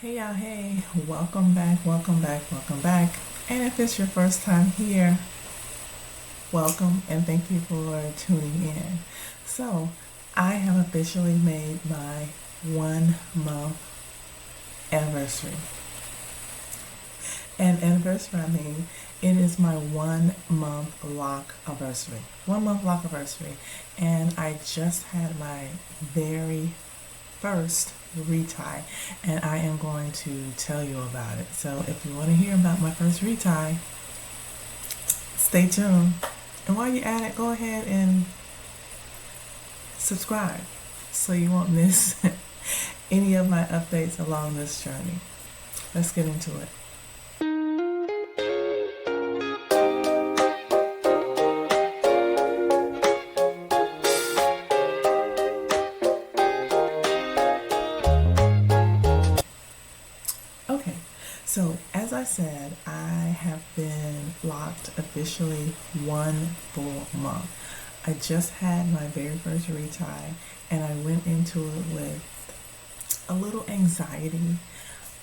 Hey y'all, hey, welcome back, welcome back, welcome back. And if it's your first time here, welcome and thank you for tuning in. So, I have officially made my 1 month anniversary. And anniversary, I mean, it is my 1 month lock anniversary. 1 month lock anniversary. And I just had my very first retie, and I am going to tell you about it. So if you want to hear about my first retie, stay tuned. And while you're at it, go ahead and subscribe so you won't miss any of my updates along this journey. Let's get into it. Okay, so as I said, I have been locked officially 1 full month. I just had my very first retie, and I went into it with a little anxiety,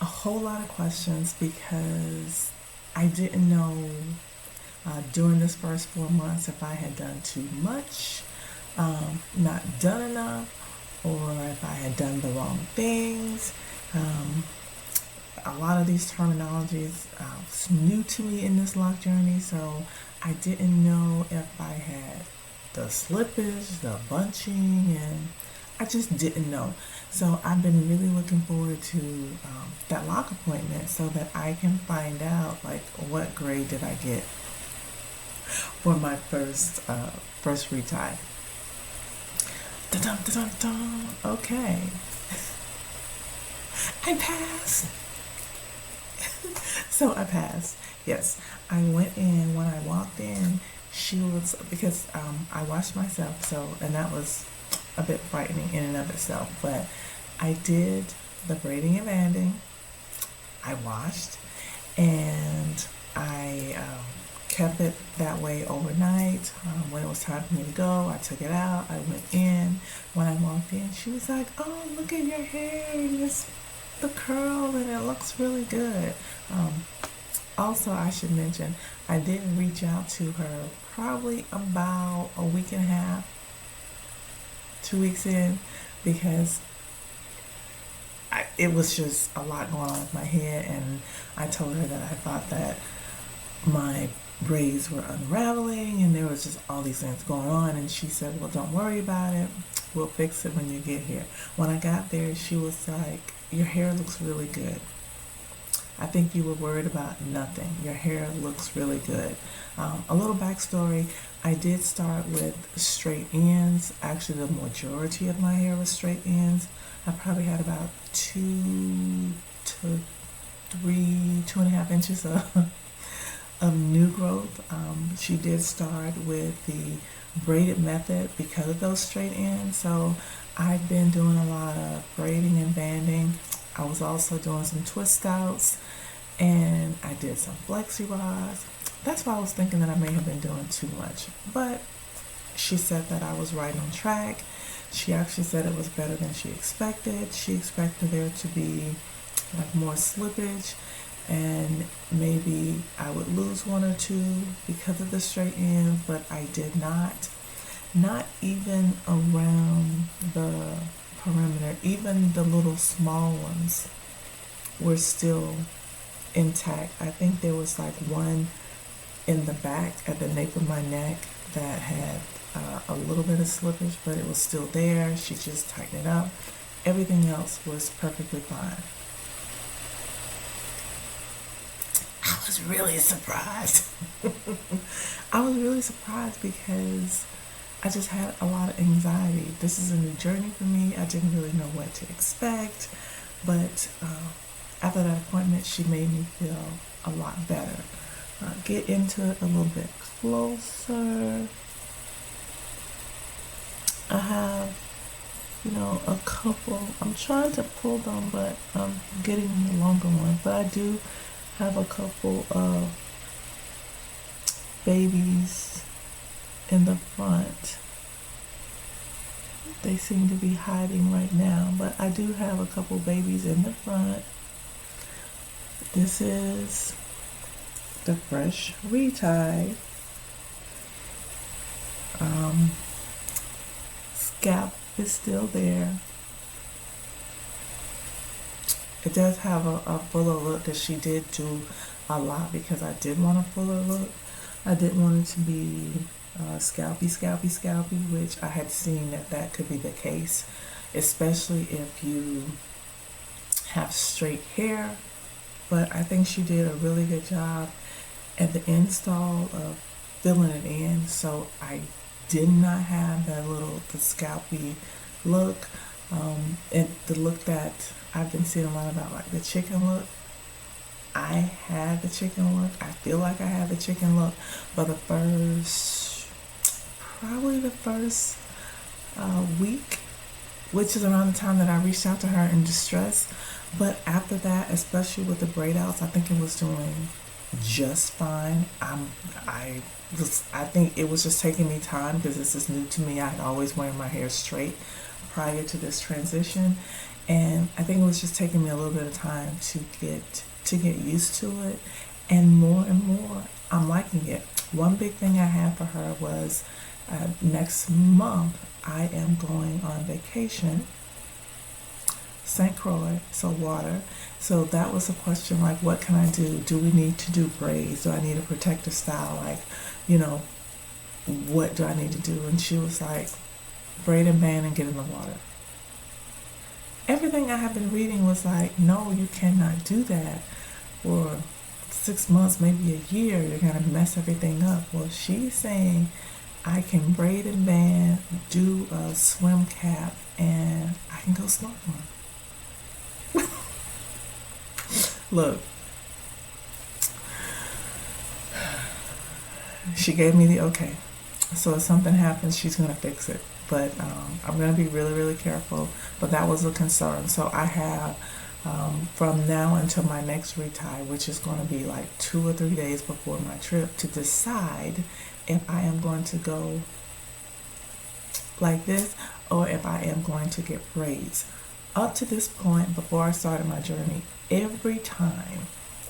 a whole lot of questions because I didn't know during this first 4 months if I had done too much, not done enough, or if I had done the wrong things. Um, a lot of these terminologies new to me in this lock journey, so I didn't know if I had the slippage, the bunching, and I just didn't know. So I've been really looking forward to that lock appointment so that I can find out like what grade did I get for my first retie. Da-dum, da-dum, dum. Okay, I passed. So I passed. Yes, I went in. When I walked in, she was because I washed myself, so and that was a bit frightening in and of itself. But I did the braiding and banding. I washed, and I kept it that way overnight. When it was time for me to go, I took it out. I went in. When I walked in, she was like, "Oh, look at your hair! It's the curl, and it looks really good." Um, Also, I should mention, I did reach out to her probably about a week and a half, 2 weeks in, because it was just a lot going on with my head, and I told her that I thought that my braids were unraveling, and there was just all these things going on, and she said, "Well, don't worry about it. We'll fix it when you get here." When I got there, she was like, "Your hair looks really good. I think you were worried about nothing. Your hair looks really good." A little backstory, I did start with straight ends. Actually, the majority of my hair was straight ends. I probably had about 2 to 3, 2.5 inches of new growth. She did start with the braided method because of those straight ends. So I've been doing a lot of braiding and banding. I was also doing some twist outs, and I did some flexi rods. That's why I was thinking that I may have been doing too much. But she said that I was right on track. She actually said it was better than she expected. She expected there to be like more slippage, and maybe I would lose one or two because of the straight ends, but I did not. Not even around the perimeter. Even the little small ones were still intact. I think there was like one in the back at the nape of my neck that had a little bit of slippage, but it was still there. She just tightened it up. Everything else was perfectly fine. I was really surprised. I was really surprised because I just had a lot of anxiety. This is a new journey for me. I didn't really know what to expect, but after that appointment, she made me feel a lot better. Get into it a little bit closer. I have, a couple. I'm trying to pull them, but I'm getting the longer one. But I do have a couple of babies in the front. They seem to be hiding right now, but I do have a couple babies in the front. This is the fresh retie. Scalp is still there. It does have a fuller look that she did do a lot because I did want a fuller look. I didn't want it to be scalpy, scalpy, scalpy, which I had seen that that could be the case, especially if you have straight hair. But I think she did a really good job at the install of filling it in, so I did not have that little the scalpy look. And the look that I've been seeing a lot about, like the chicken look. I had the chicken look. I feel like I had the chicken look for probably the first week, which is around the time that I reached out to her in distress. But after that, especially with the braid outs, I think it was doing just fine. I think it was just taking me time because this is new to me. I had always worn my hair straight prior to this transition, and I think it was just taking me a little bit of time to get used to it, and more I'm liking it. One big thing I had for her was next month I am going on vacation, St. Croix, so water. So that was a question, like, what can I do? Do we need to do braids? Do I need a protective style? Like, you know, what do I need to do? And she was like, braid and band and get in the water. Everything I have been reading was like, no, you cannot do that. For 6 months, maybe a year, you're going to mess everything up. Well, she's saying I can braid and band, do a swim cap, and I can go snorkeling. Look, she gave me the okay. So if something happens, she's going to fix it. But I'm going to be really, really careful. But that was a concern. So I have from now until my next retie, which is going to be like 2 or 3 days before my trip, to decide if I am going to go like this or if I am going to get braids. Up to this point, before I started my journey, every time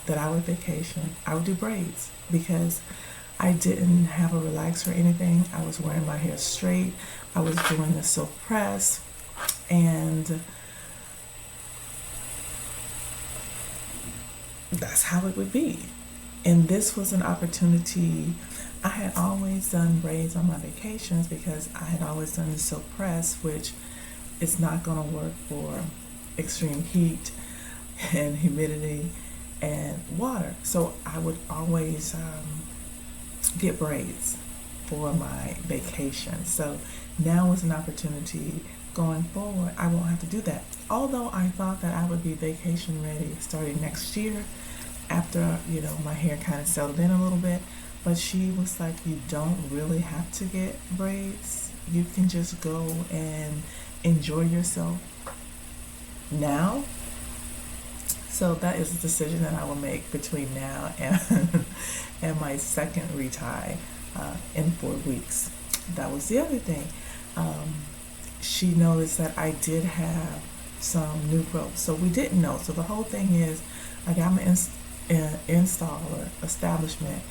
that I would vacation, I would do braids because I didn't have a relaxer or anything. I was wearing my hair straight. I was doing the silk press, and that's how it would be. And this was an opportunity. I had always done braids on my vacations because I had always done the silk press, which is not going to work for extreme heat and humidity and water. So I would always get braids for my vacation. So now is an opportunity going forward. I won't have to do that. Although I thought that I would be vacation ready starting next year after, my hair kind of settled in a little bit. But she was like, you don't really have to get braids. You can just go and enjoy yourself now. So that is a decision that I will make between now and and my second retie in 4 weeks. That was the other thing. She noticed that I did have some new growth. So we didn't know. So the whole thing is, I got my installer establishment,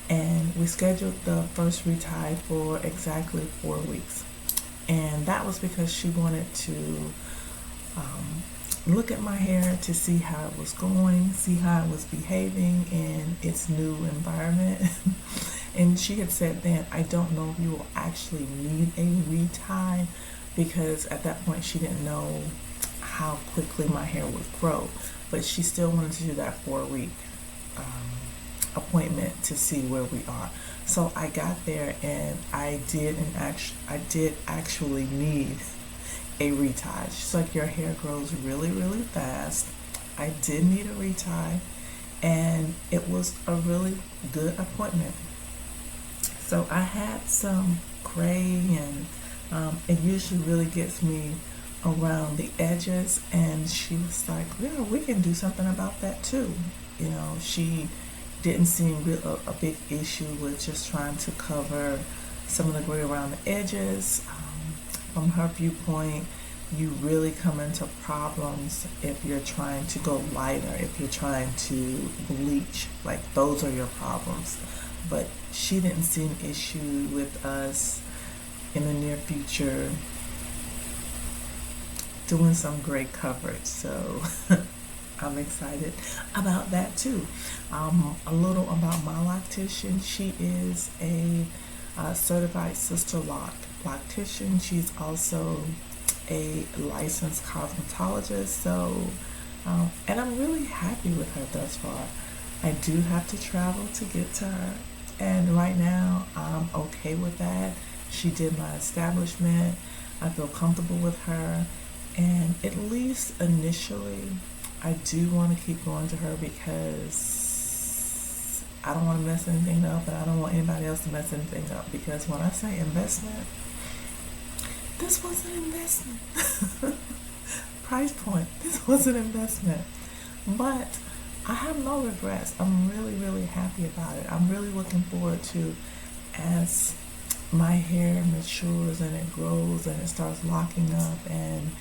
and we scheduled the first retie for exactly 4 weeks. And that was because she wanted to look at my hair to see how it was going, see how it was behaving in its new environment. And she had said then, I don't know if you will actually need a retie, because at that point she didn't know how quickly my hair would grow. But she still wanted to do that 4-week appointment to see where we are. So I got there, and I did actually need a retie. She's like, your hair grows really, really fast. I did need a retie, and it was a really good appointment. So I had some gray, and it usually really gets me around the edges, and she was like, yeah, we can do something about that too. She didn't seem a big issue with just trying to cover some of the gray around the edges. From her viewpoint, you really come into problems if you're trying to go lighter, if you're trying to bleach. Like, those are your problems. But she didn't see an issue with us in the near future doing some great coverage. So I'm excited about that too. A little about my loctician. She is a certified sister loctician. She's also a licensed cosmetologist. So, and I'm really happy with her thus far. I do have to travel to get to her, and right now I'm okay with that. She did my establishment. I feel comfortable with her, and at least initially, I do want to keep going to her because I don't want to mess anything up, and I don't want anybody else to mess anything up. Because when I say investment, this was an investment. Price point, this was an investment. But I have no regrets. I'm really, really happy about it. I'm really looking forward to, as my hair matures and it grows and it starts locking up, and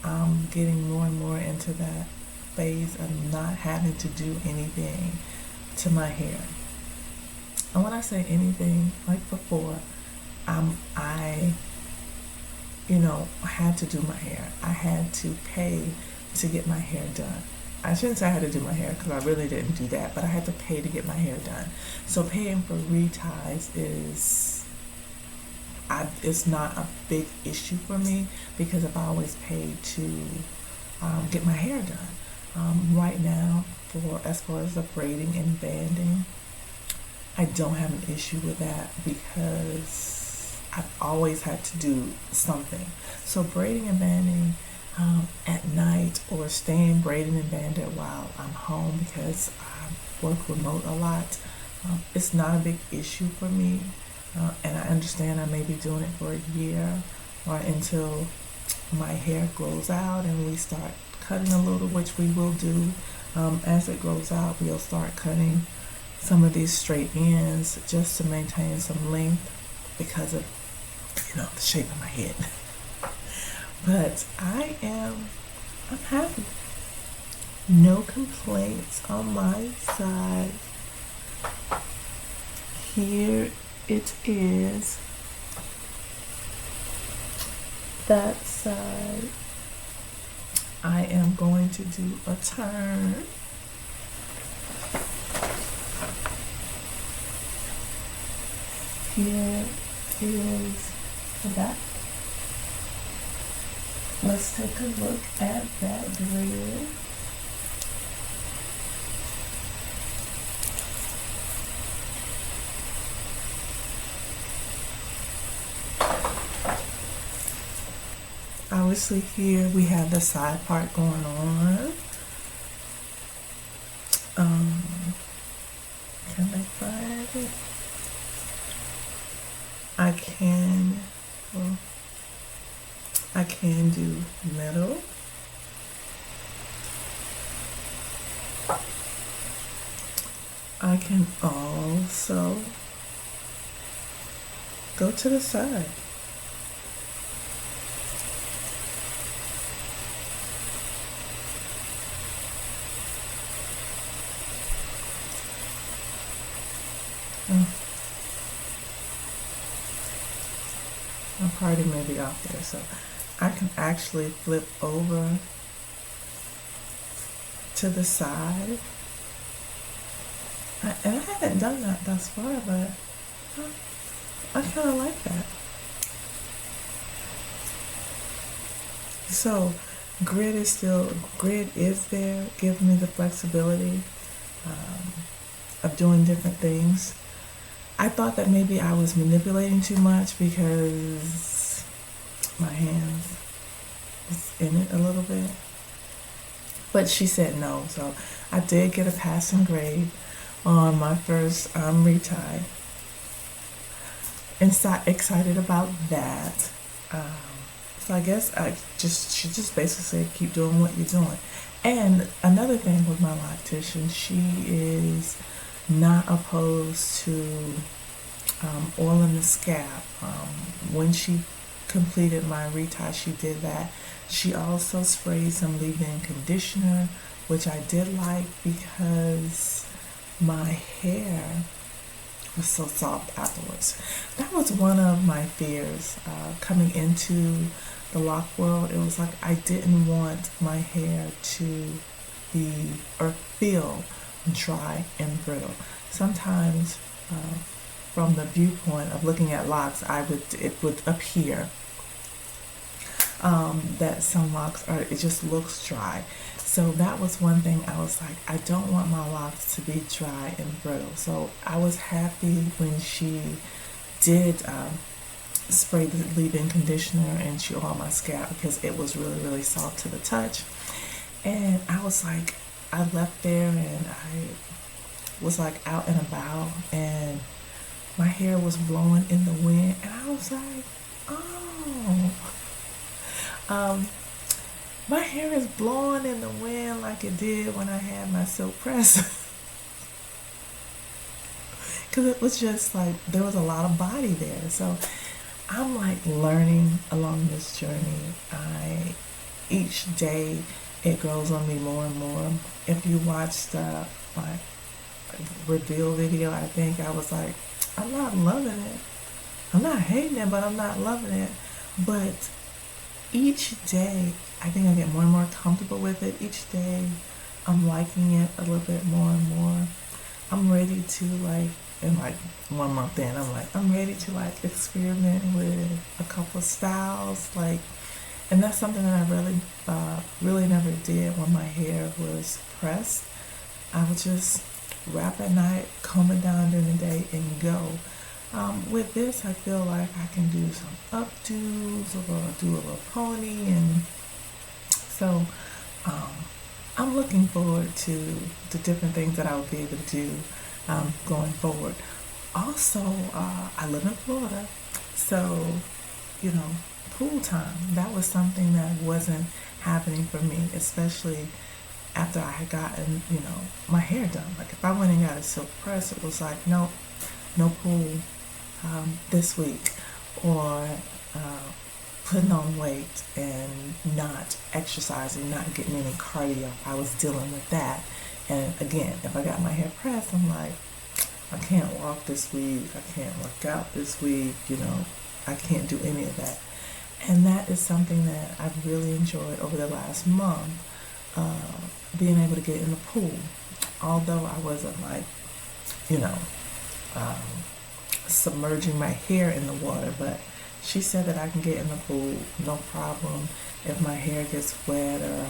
I'm getting more and more into that phase of not having to do anything to my hair. And when I say anything, like before, I had to do my hair. I had to pay to get my hair done. I shouldn't say I had to do my hair because I really didn't do that, but I had to pay to get my hair done. So paying for reties it's not a big issue for me because I've always paid to get my hair done. Right now, as far as the braiding and banding, I don't have an issue with that because I've always had to do something. So braiding and banding at night, or staying braided and banded while I'm home because I work remote a lot, it's not a big issue for me. And I understand I may be doing it for a year or until my hair grows out and we start cutting a little, which we will do. As it grows out, we'll start cutting some of these straight ends just to maintain some length because of the shape of my head. But I'm happy. No complaints on my side. Here it is. That side. I am going to do a turn. Here is the back. Let's take a look at that grid. Obviously here we have the side part going on. Can I find it? I can do middle. I can also go to the side. My party may be off there, so I can actually flip over to the side. And I haven't done that thus far, but I kind of like that. So grid is there, giving me the flexibility of doing different things. I thought that maybe I was manipulating too much because my hands was in it a little bit. But she said no, so I did get a passing grade on my first retie. And so excited about that. So I guess she just basically said keep doing what you're doing. And another thing with my loctician, she is not opposed to oiling the scalp. When she completed my retie, she did that. She also sprayed some leave-in conditioner, which I did like because my hair was so soft afterwards. That was one of my fears coming into the lock world. It was like I didn't want my hair to be or feel dry and brittle. Sometimes, from the viewpoint of looking at locks, it would appear that some locks are it just looks dry. So that was one thing I was like, I don't want my locks to be dry and brittle. So I was happy when she did spray the leave-in conditioner and she oiled my scalp because it was really, really soft to the touch. And I was like, I left there and I was like out and about and my hair was blowing in the wind and I was like, oh, my hair is blowing in the wind like it did when I had my silk press. Because it was just like there was a lot of body there. So I'm like learning along this journey. Each day it grows on me more and more. If you watched my reveal video, I think I was like, I'm not loving it. I'm not hating it, but I'm not loving it. But each day, I think I get more and more comfortable with it. Each day, I'm liking it a little bit more and more. I'm ready to like, in like 1 month in, I'm ready to like experiment with a couple of styles, like, and that's something that I really never did when my hair was pressed. I would just wrap at night, comb it down during the day, and go. With this, I feel like I can do some updos or do a little pony, and so I'm looking forward to the different things that I will be able to do going forward. Also, I live in Florida, so you know, pool time. That was something that wasn't happening for me, especially after I had gotten, my hair done. Like if I went and got a silk press, it was like, nope, no pool this week, or putting on weight and not exercising, not getting any cardio. I was dealing with that. And again, if I got my hair pressed, I'm like, I can't walk this week, I can't work out this week, I can't do any of that. And that is something that I've really enjoyed over the last month, being able to get in the pool. Although I wasn't like, um, submerging my hair in the water, but she said that I can get in the pool, no problem. If my hair gets wet or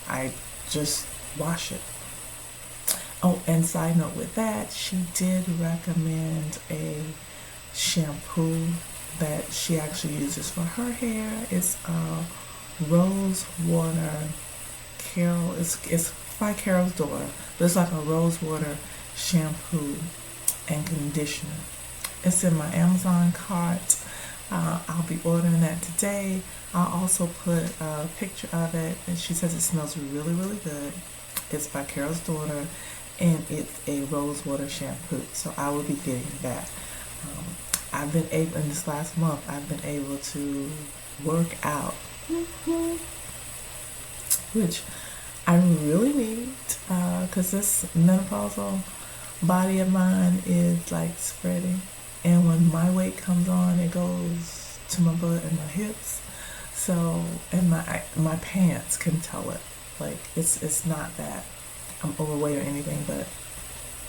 I just wash it. Oh, and side note with that, she did recommend a shampoo that she actually uses for her hair. It's rose water. It's by Carol's daughter, but it's like a rose water shampoo and conditioner. It's in my Amazon cart. I'll be ordering that today. I'll also put a picture of it, and she says it smells really, really good. It's by Carol's daughter, and it's a rose water shampoo, so I will be getting that. I've been able, in this last month, I've been able to work out, which I really need, because this menopausal body of mine is like spreading, and when my weight comes on, it goes to my butt and my hips. So, and my pants can tell it. Like it's not that I'm overweight or anything, but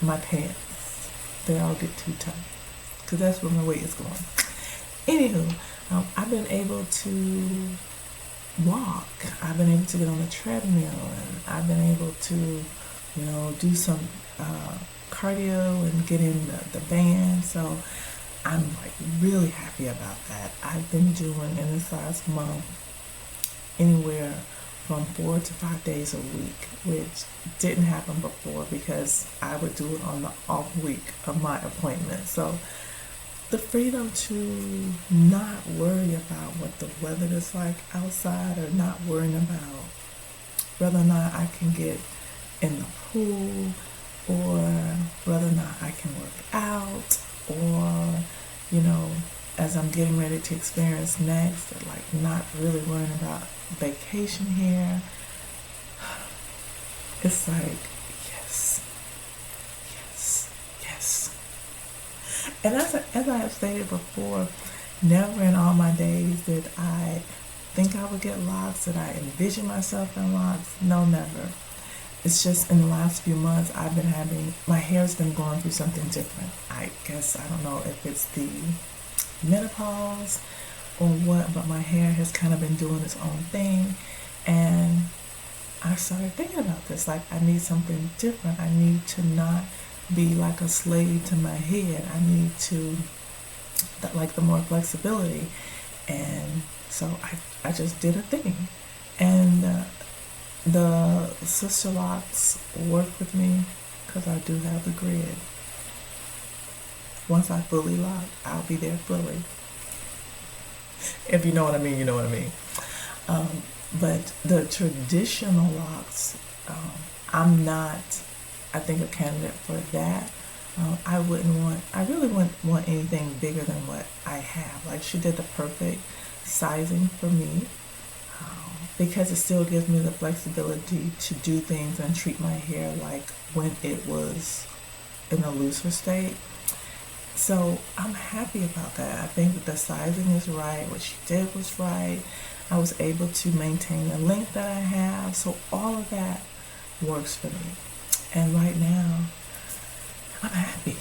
my pants, they all get too tight, because that's where my weight is going. Anywho, I've been able to walk. I've been able to get on the treadmill, and I've been able to, do some cardio and get in the band. So I'm like really happy about that. I've been doing in this last month anywhere from 4 to 5 days a week, which didn't happen before because I would do it on the off week of my appointment. So the freedom to not worry about what the weather is like outside, or not worrying about whether or not I can get in the pool, or whether or not I can work out, or as I'm getting ready to experience next, like not really worrying about vacation here, it's like, yes, yes, yes. And as I have stated before, never in all my days did I think I would get locks, did I envision myself in locks? No, never. It's just in the last few months I've been my hair's been going through something different. I guess, I don't know if it's the menopause or what, but my hair has kind of been doing its own thing. And I started thinking about this. Like, I need something different. I need to not be like a slave to my head. I need to, like, the more flexibility. And so I just did a thing. And the sister locks work with me because I do have the grid. Once I fully lock, I'll be there fully. If you know what I mean, you know what I mean. But the traditional locks, I'm not, I think, a candidate for that. I really wouldn't want anything bigger than what I have. Like, she did the perfect sizing for me, because it still gives me the flexibility to do things and treat my hair like when it was in a looser state. So I'm happy about that. I think that the sizing is right. What she did was right. I was able to maintain the length that I have. So all of that works for me. And right now, I'm happy.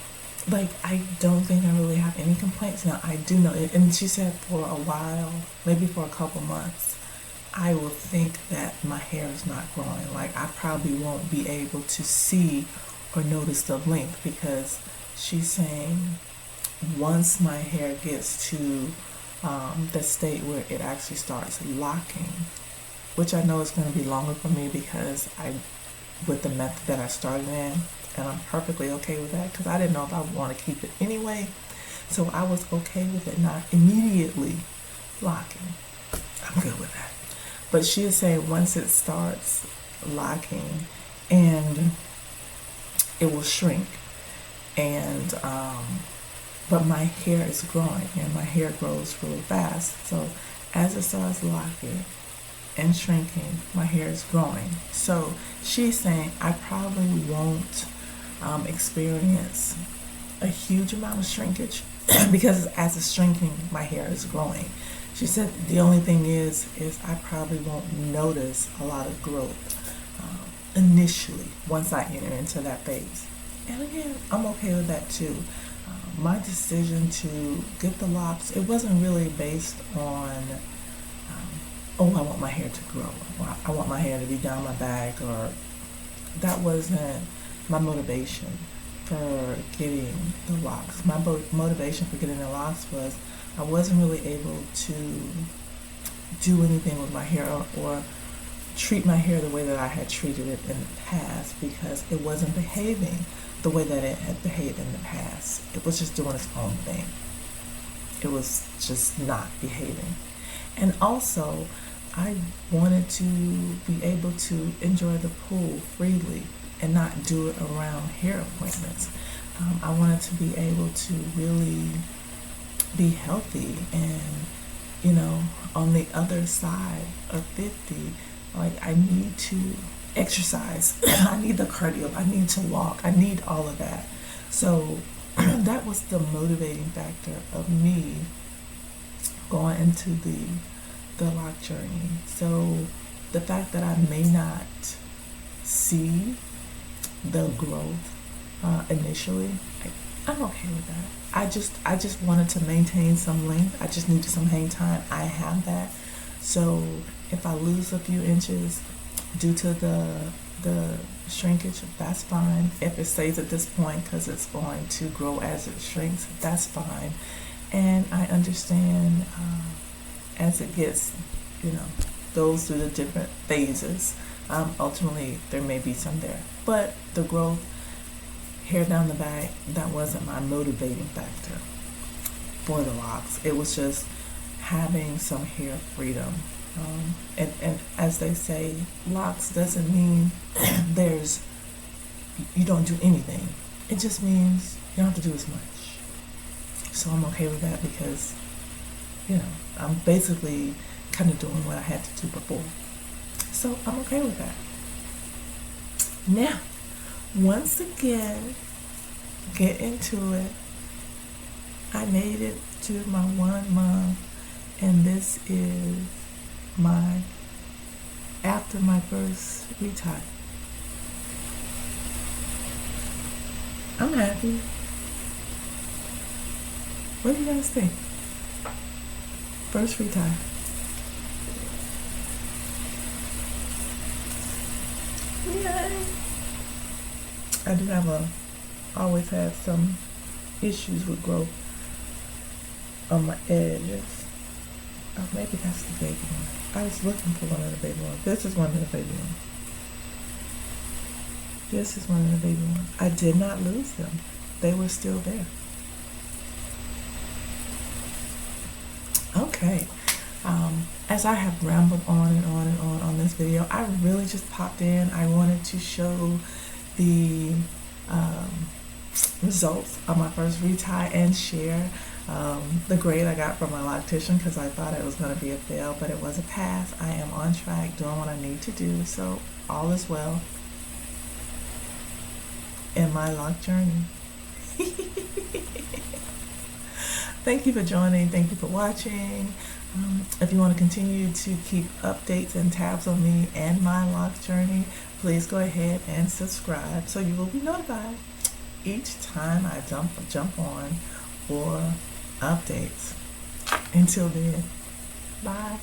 Like, I don't think I really have any complaints. Now, I do know it. And she said for a while, maybe for a couple months, I will think that my hair is not growing. Like, I probably won't be able to see or notice the length, because she's saying once my hair gets to the state where it actually starts locking, which I know is going to be longer for me because with the method that I started in, and I'm perfectly okay with that because I didn't know if I would want to keep it anyway. So I was okay with it not immediately locking. I'm good with that. But she is saying once it starts locking, and it will shrink, and but my hair is growing, and my hair grows really fast. So as it starts locking and shrinking, my hair is growing. So she's saying I probably won't experience a huge amount of shrinkage because as it's shrinking, my hair is growing. She said the only thing is I probably won't notice a lot of growth initially once I enter into that phase. And again, I'm okay with that too. My decision to get the locks, it wasn't really based on, I want my hair to grow, or I want my hair to be down my back, or that wasn't my motivation for getting the locks. My motivation for getting the locks was I wasn't really able to do anything with my hair or treat my hair the way that I had treated it in the past, because it wasn't behaving the way that it had behaved in the past. It was just doing its own thing. It was just not behaving. And also, I wanted to be able to enjoy the pool freely and not do it around hair appointments. I wanted to be able to really be healthy, and on the other side of 50, like, I need to exercise. I need the cardio. I need to walk. I need all of that. So that was the motivating factor of me going into the lock journey. So the fact that I may not see the growth initially, I'm okay with that. I just wanted to maintain some length. I just needed some hang time. I have that. So if I lose a few inches due to the shrinkage, that's fine. If it stays at this point because it's going to grow as it shrinks, that's fine. And I understand as it gets, goes through the different phases, ultimately there may be some there. But the growth, hair down the back, that wasn't my motivating factor for the locks. It was just having some hair freedom. And as they say, locks doesn't mean you don't do anything. It just means you don't have to do as much. So I'm okay with that because I'm basically kind of doing what I had to do before. So I'm okay with that. Now, once again, get into it. I made it to my 1 month, and this is my after my first retie. I'm happy. What do you guys think? First retie. Yay! I do have always had some issues with growth on my edges. Oh, maybe that's the baby one. I was looking for one of the baby ones. This is one of the baby ones. This is one of the baby ones. I did not lose them. They were still there. Okay. As I have rambled on and on and on this video, I really just popped in. I wanted to show the results of my first retie and share the grade I got from my loctician, because I thought it was going to be a fail, but it was a pass. I am on track doing what I need to do, so all is well in my lock journey. Thank you for joining. Thank you for watching. If you want to continue to keep updates and tabs on me and my lock journey, please go ahead and subscribe so you will be notified each time I jump on for updates. Until then, bye.